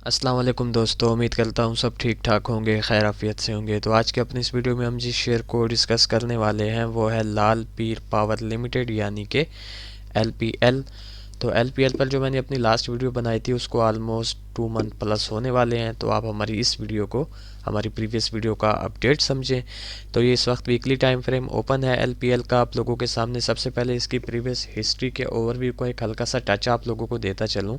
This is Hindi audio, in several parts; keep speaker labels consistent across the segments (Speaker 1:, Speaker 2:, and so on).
Speaker 1: अस्सलाम वालेकुम दोस्तों, उम्मीद करता हूँ सब ठीक ठाक होंगे, खैर आफियत से होंगे। तो आज के अपनी इस वीडियो में हम जिस शेयर को डिस्कस करने वाले हैं वो है लाल पीर पावर लिमिटेड यानी कि LPL। तो LPL पर जो मैंने अपनी लास्ट वीडियो बनाई थी उसको ऑलमोस्ट 2 मंथ प्लस होने वाले हैं। तो आप हमारी इस वीडियो को हमारी प्रीवियस वीडियो का अपडेट समझें। तो ये इस वक्त वीकली टाइम फ्रेम ओपन है LPL का आप लोगों के सामने। सबसे पहले इसकी प्रीवियस हिस्ट्री के ओवरव्यू को एक हल्का सा टच आप लोगों को देता चलूँ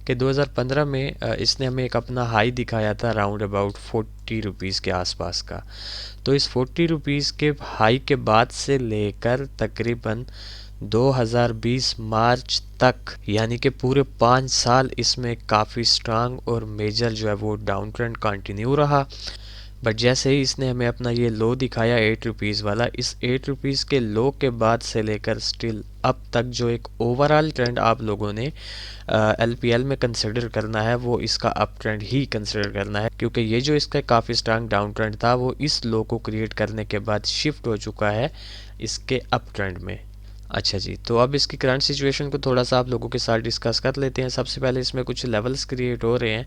Speaker 1: कि 2015 में इसने हमें एक अपना हाई दिखाया था राउंड अबाउट 40 रुपीज़ के आसपास का। तो इस 40 रुपीज़ के हाई के बाद से लेकर तकरीबन 2020 मार्च तक यानी कि पूरे 5 साल इसमें काफ़ी स्ट्रांग और मेजर जो है वो डाउन ट्रेंड कंटिन्यू रहा। बट जैसे ही इसने हमें अपना ये लो दिखाया 8 रुपीज़ वाला, इस 8 रुपीज़ के लो के बाद से लेकर स्टिल अब तक जो एक ओवरऑल ट्रेंड आप लोगों ने LPL में कंसिडर करना है वो इसका अप ट्रेंड ही कंसिडर करना है, क्योंकि ये जो इसका काफ़ी स्ट्रांग डाउन ट्रेंड था वो इस लो को क्रिएट करने के बाद शिफ्ट हो चुका है इसके अप ट्रेंड में। अच्छा जी, तो अब इसकी करंट सिचुएशन को थोड़ा सा आप लोगों के साथ डिस्कस कर लेते हैं। सबसे पहले इसमें कुछ लेवल्स क्रिएट हो रहे हैं।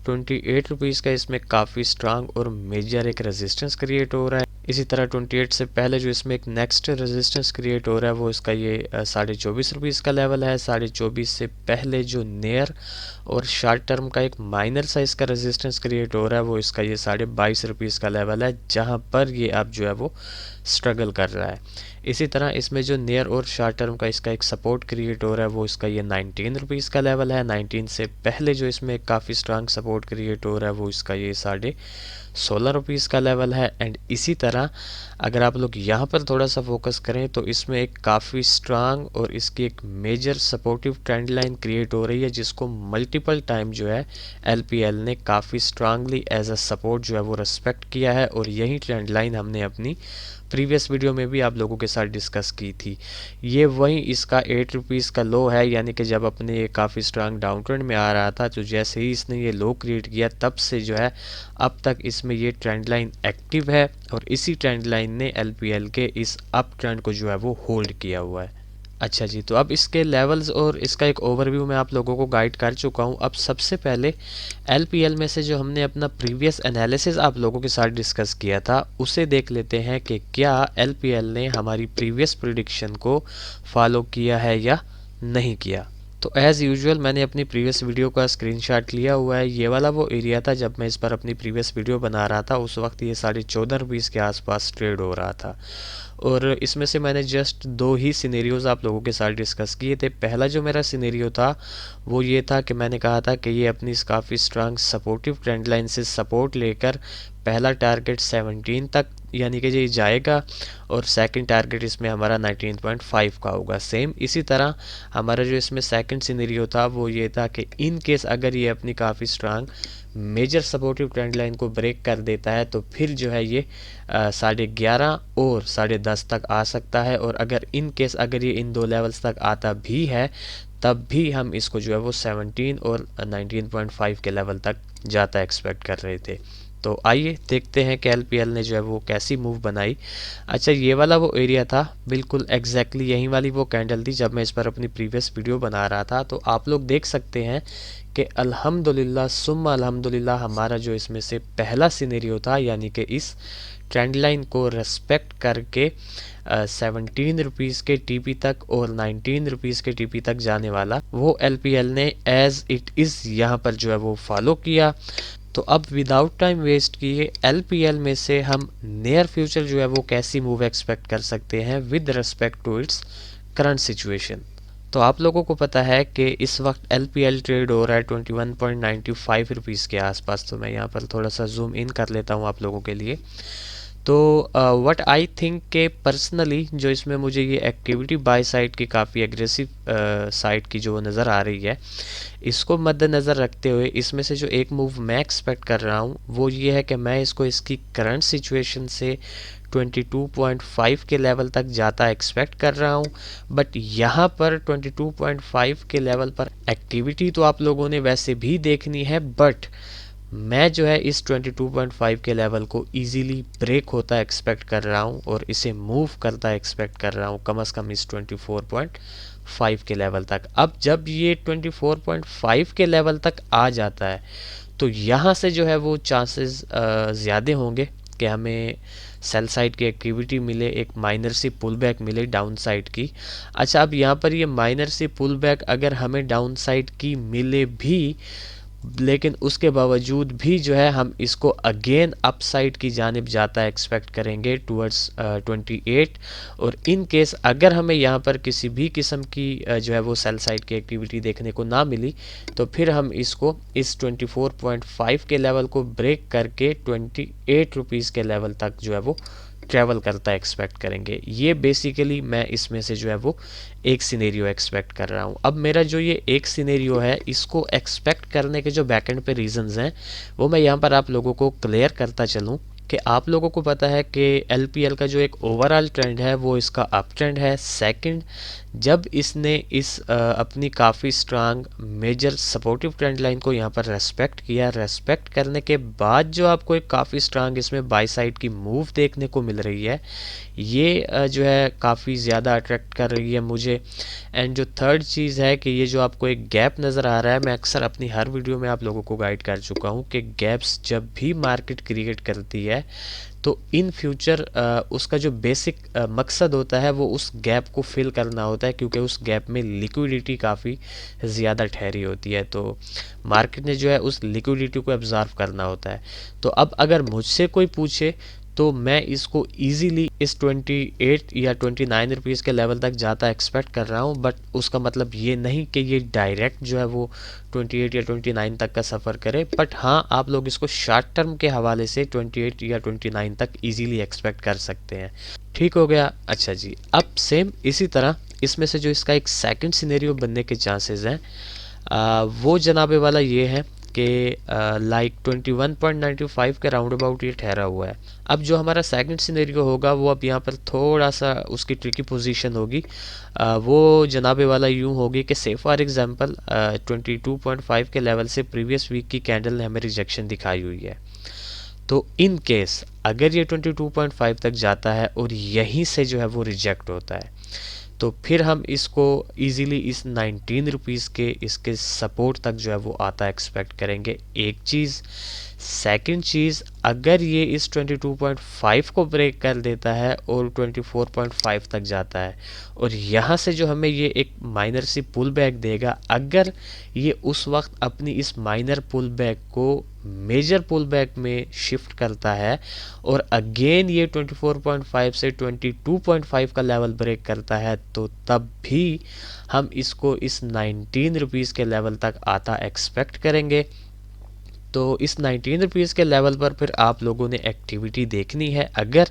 Speaker 1: 28 रुपीज़ का इसमें काफ़ी स्ट्रांग और मेजर एक रेजिस्टेंस क्रिएट हो रहा है। इसी तरह 28 से पहले जो इसमें एक नेक्स्ट रेजिस्टेंस क्रिएट हो रहा है वो इसका ये 24.5 रुपीज़ का लेवल है। 24.5 से पहले जो नियर और शॉर्ट टर्म का एक माइनर साइज का रेजिस्टेंस क्रिएट हो रहा है वो इसका ये 22.5 रुपीज़ का लेवल है, जहां पर ये अब जो है वो स्ट्रगल कर रहा है। इसी तरह इसमें जो नियर और शॉर्ट टर्म का इसका एक सपोर्ट क्रिएट हो रहा है वो इसका ये 19 रुपीज़ का लेवल है। 19 से पहले जो इसमें काफ़ी स्ट्रांग सपोर्ट क्रिएट हो रहा है वो इसका ये 16.5 रुपीज़ का लेवल है। एंड इसी तरह अगर आप लोग यहाँ पर थोड़ा सा फोकस करें तो इसमें एक काफ़ी स्ट्रांग और इसकी एक major supportive trend line create हो रही है, जिसको मल्टीपल टाइम जो है LPL ने काफ़ी स्ट्रांगली एज अ सपोर्ट जो है वो रेस्पेक्ट किया है। और यही ट्रेंड लाइन हमने अपनी प्रीवियस वीडियो में भी आप लोगों के साथ डिस्कस की थी। ये वही इसका 8 रुपीज़ का लो है, यानी कि जब अपने ये काफ़ी स्ट्रांग डाउन ट्रेंड में आ रहा था तो जैसे ही इसने ये लो क्रिएट किया तब से जो है अब तक इसमें ये ट्रेंड लाइन एक्टिव है और इसी ट्रेंड लाइन ने LPL के इस अप ट्रेंड को जो है वो होल्ड किया हुआ है। अच्छा जी, तो अब इसके लेवल्स और इसका एक ओवरव्यू मैं आप लोगों को गाइड कर चुका हूँ। अब सबसे पहले LPL में से जो हमने अपना प्रीवियस एनालिसिस आप लोगों के साथ डिस्कस किया था उसे देख लेते हैं कि क्या LPL ने हमारी प्रीवियस प्रिडिक्शन को फॉलो किया है या नहीं किया। तो एज़ यूजुअल मैंने अपनी प्रीवियस वीडियो का स्क्रीनशॉट लिया हुआ है। ये वाला वो एरिया था जब मैं इस पर अपनी प्रीवियस वीडियो बना रहा था, उस वक्त ये 14.5 रुपीज़ के आसपास ट्रेड हो रहा था। और इसमें से मैंने जस्ट दो ही सिनेरियोज़ आप लोगों के साथ डिस्कस किए थे। पहला जो मेरा सिनेरियो था वो ये था कि मैंने कहा था कि ये अपनी इस काफ़ी स्ट्रांग सपोर्टिव ट्रेंड लाइन से सपोर्ट लेकर पहला टारगेट 17 तक यानी कि ये जाएगा और सेकंड टारगेट इसमें हमारा 19.5 का होगा। सेम इसी तरह हमारा जो इसमें सेकंड सिनेरियो था वो ये था कि इन केस अगर ये अपनी काफ़ी strong major supportive trend line को ब्रेक कर देता है तो फिर जो है ये 11.5 और 10.5 तक आ सकता है। और अगर इन केस अगर ये इन दो लेवल्स तक आता भी है तब भी हम इसको जो है वो 17 और 19.5 के लेवल तक जाता एक्सपेक्ट कर रहे थे। तो आइए देखते हैं कि LPL ने जो है वो कैसी मूव बनाई। अच्छा, ये वाला वो एरिया था, बिल्कुल एग्जैक्टली यही वाली वो कैंडल थी जब मैं इस पर अपनी प्रीवियस वीडियो बना रहा था। तो आप लोग देख सकते हैं कि अल्हम्दुलिल्लाह सुम्मा अल्हम्दुलिल्लाह हमारा जो इसमें से पहला सिनेरियो था यानी कि इस ट्रेंड लाइन को रेस्पेक्ट करके 17 रुपीज़ के TP तक और 19 रुपीज़ के TP तक जाने वाला वो LPL ने एज इट इज़ यहाँ पर जो है वो फॉलो किया। तो अब विदाउट टाइम वेस्ट किए LPL में से हम नियर फ्यूचर जो है वो कैसी मूव एक्सपेक्ट कर सकते हैं with respect to its current situation. तो आप लोगों को पता है कि इस वक्त LPL ट्रेड हो रहा है 21.95 रुपीज़ के आसपास। तो मैं यहाँ पर थोड़ा सा जूम इन कर लेता हूँ आप लोगों के लिए। तो व्हाट आई थिंक के पर्सनली जो इसमें मुझे ये एक्टिविटी बाय साइड की काफ़ी एग्रेसिव साइड की जो नज़र आ रही है, इसको मद्देनज़र रखते हुए इसमें से जो एक मूव मैं एक्सपेक्ट कर रहा हूँ वो ये है कि मैं इसको इसकी करंट सिचुएशन से 22.5 के लेवल तक जाता एक्सपेक्ट कर रहा हूँ। बट यहाँ पर 22.5 के लेवल पर एक्टिविटी तो आप लोगों ने वैसे भी देखनी है, बट मैं जो है इस 22.5 के लेवल को इजीली ब्रेक होता एक्सपेक्ट कर रहा हूँ और इसे मूव करता एक्सपेक्ट कर रहा हूँ कम से कम इस 24.5 के लेवल तक। अब जब ये 24.5 के लेवल तक आ जाता है तो यहाँ से जो है वो चांसेस ज़्यादा होंगे कि हमें सेल साइड की एक्टिविटी मिले, एक माइनर सी पुल बैक मिले डाउन साइड की। अच्छा, अब यहाँ पर ये माइनर सी पुल बैक अगर हमें डाउन साइड की मिले भी, लेकिन उसके बावजूद भी जो है हम इसको अगेन अप साइड की जानिब जाता एक्सपेक्ट करेंगे टूवर्ड्स 28। और इन केस अगर हमें यहाँ पर किसी भी किस्म की जो है वो सेल साइड की एक्टिविटी देखने को ना मिली, तो फिर हम इसको इस 24.5 के लेवल को ब्रेक करके 28 रुपीज़ के लेवल तक जो है वो ट्रैवल करता एक्सपेक्ट करेंगे। ये बेसिकली मैं इसमें से जो है वो एक सिनेरियो एक्सपेक्ट कर रहा हूँ। अब मेरा जो ये एक सिनेरियो है, इसको एक्सपेक्ट करने के जो बैकएंड पे रीजंस हैं वो मैं यहाँ पर आप लोगों को क्लियर करता चलूँ कि आप लोगों को पता है कि एलपीएल का जो एक ओवरऑल ट्रेंड है वो इसका अप ट्रेंड है। सेकंड, जब इसने इस अपनी काफ़ी strong major supportive trend line को यहाँ पर रेस्पेक्ट किया, रेस्पेक्ट करने के बाद जो आपको एक काफ़ी स्ट्रांग इसमें बाय साइड की मूव देखने को मिल रही है, ये जो है काफ़ी ज़्यादा अट्रैक्ट कर रही है मुझे। एंड जो थर्ड चीज़ है कि ये जो आपको एक गैप नज़र आ रहा है, मैं अक्सर अपनी हर वीडियो में आप लोगों को गाइड कर चुका हूँ कि गैप्स जब भी मार्केट क्रिएट करती है तो इन फ्यूचर उसका जो बेसिक मकसद होता है वो उस गैप को फिल करना होता है, क्योंकि उस गैप में लिक्विडिटी काफ़ी ज़्यादा ठहरी होती है, तो मार्केट ने जो है उस लिक्विडिटी को ऑब्जर्व करना होता है। तो अब अगर मुझसे कोई पूछे तो मैं इसको इजीली इस 28 या 29 रुपीज़ के लेवल तक जाता एक्सपेक्ट कर रहा हूँ। बट उसका मतलब ये नहीं कि ये डायरेक्ट जो है वो 28 या 29 तक का सफ़र करे, बट हाँ आप लोग इसको शॉर्ट टर्म के हवाले से 28 या 29 तक इजीली एक्सपेक्ट कर सकते हैं। ठीक हो गया। अच्छा जी, अब सेम इसी तरह इसमें से जो इसका एक सेकंड सिनेरियो बनने के चांसेस हैं वो जनाबे वाला ये है कि लाइक 21.95 के राउंड अबाउट ये ठहरा हुआ है। अब जो हमारा सेकंड सिनेरियो होगा वो अब यहाँ पर थोड़ा सा उसकी ट्रिकी पोजीशन होगी। वो जनाबे वाला यूँ होगी कि से फॉर एग्जांपल 22.5 के लेवल से प्रीवियस वीक की कैंडल ने हमें रिजेक्शन दिखाई हुई है। तो इन केस अगर ये 22.5 तक जाता है और यहीं से जो है वो रिजेक्ट होता है, तो फिर हम इसको इजीली इस 19 रुपीज़ के इसके सपोर्ट तक जो है वो आता एक्सपेक्ट करेंगे, एक चीज़। सेकंड चीज़, अगर ये इस 22.5 को ब्रेक कर देता है और 24.5 तक जाता है और यहाँ से जो हमें ये एक माइनर सी पुल बैक देगा, अगर ये उस वक्त अपनी इस माइनर पुल बैक को मेजर पुल बैक में शिफ्ट करता है और अगेन ये 24.5 से 22.5 का लेवल ब्रेक करता है, तो तब भी हम इसको इस 19 रुपीज़ के लेवल तक आता एक्सपेक्ट करेंगे। तो इस 19 रुपीज़ के लेवल पर फिर आप लोगों ने एक्टिविटी देखनी है। अगर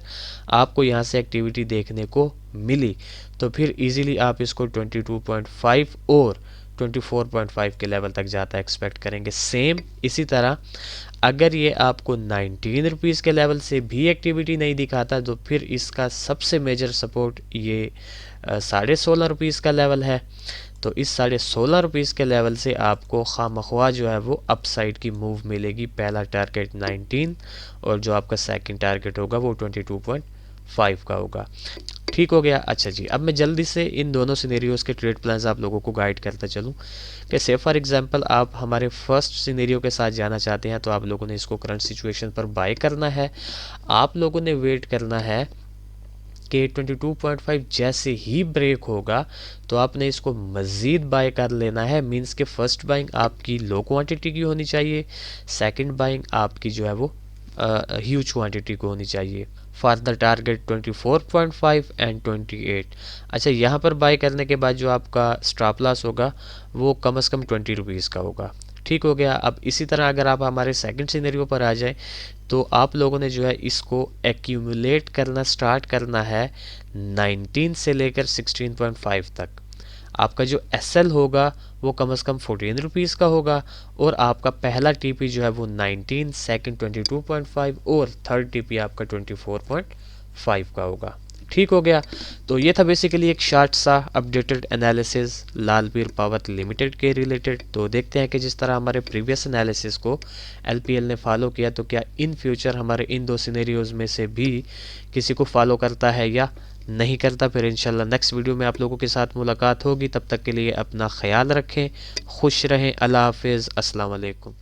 Speaker 1: आपको यहाँ से एक्टिविटी देखने को मिली तो फिर इजीली आप इसको 22.5 और 24.5 के लेवल तक जाता एक्सपेक्ट करेंगे। सेम इसी तरह अगर ये आपको 19 रुपीज़ के लेवल से भी एक्टिविटी नहीं दिखाता तो फिर इसका सबसे मेजर सपोर्ट ये 16.5 रुपीज़ का लेवल है। तो इस 16.5 रुपीज़ के लेवल से आपको खामख्वा जो है वो अपसाइड की मूव मिलेगी। पहला टारगेट 19 और जो आपका सेकंड टारगेट होगा वो 22.5 का होगा। ठीक हो गया। अच्छा जी, अब मैं जल्दी से इन दोनों सिनेरियोज़ के ट्रेड प्लान्स आप लोगों को गाइड करता चलूँ कि से फॉर एग्जांपल आप हमारे फर्स्ट सिनेरियो के साथ जाना चाहते हैं तो आप लोगों ने इसको करंट सिचुएशन पर बाय करना है। आप लोगों ने वेट करना है कि 22.5 जैसे ही ब्रेक होगा तो आपने इसको मज़ीद बाय कर लेना है। मींस के फर्स्ट बाइंग आपकी लो क्वांटिटी की होनी चाहिए, सेकंड बाइंग आपकी जो है वो ह्यूज क्वांटिटी को होनी चाहिए फॉर द टारगेट 24.5 एंड 28। अच्छा, यहाँ पर बाय करने के बाद जो आपका स्टॉप लॉस होगा वो कम से कम 20 रुपीज़ का होगा। ठीक हो गया। अब इसी तरह अगर आप हमारे सेकंड सिनेरियो पर आ जाए तो आप लोगों ने जो है इसको एक्यूमुलेट करना स्टार्ट करना है 19 से लेकर 16.5 तक। आपका जो एसएल होगा वो कम से कम 14 रुपीज़ का होगा और आपका पहला टीपी जो है वो 19, सेकंड 22.5 और थर्ड टीपी आपका 24.5 का होगा। ठीक हो गया। तो ये था बेसिकली एक शॉर्ट सा अपडेटेड एनालिसिस लाल पीर पावर लिमिटेड के रिलेटेड। तो देखते हैं कि जिस तरह हमारे प्रीवियस एनालिसिस को एलपीएल ने फॉलो किया तो क्या इन फ्यूचर हमारे इन दो सिनेरियोज़ में से भी किसी को फॉलो करता है या नहीं करता। फिर इंशाल्लाह नेक्स्ट वीडियो में आप लोगों के साथ मुलाकात होगी। तब तक के लिए अपना ख्याल रखें, खुश रहें। अल्लाह हाफिज़, अस्सलाम वालेकुम।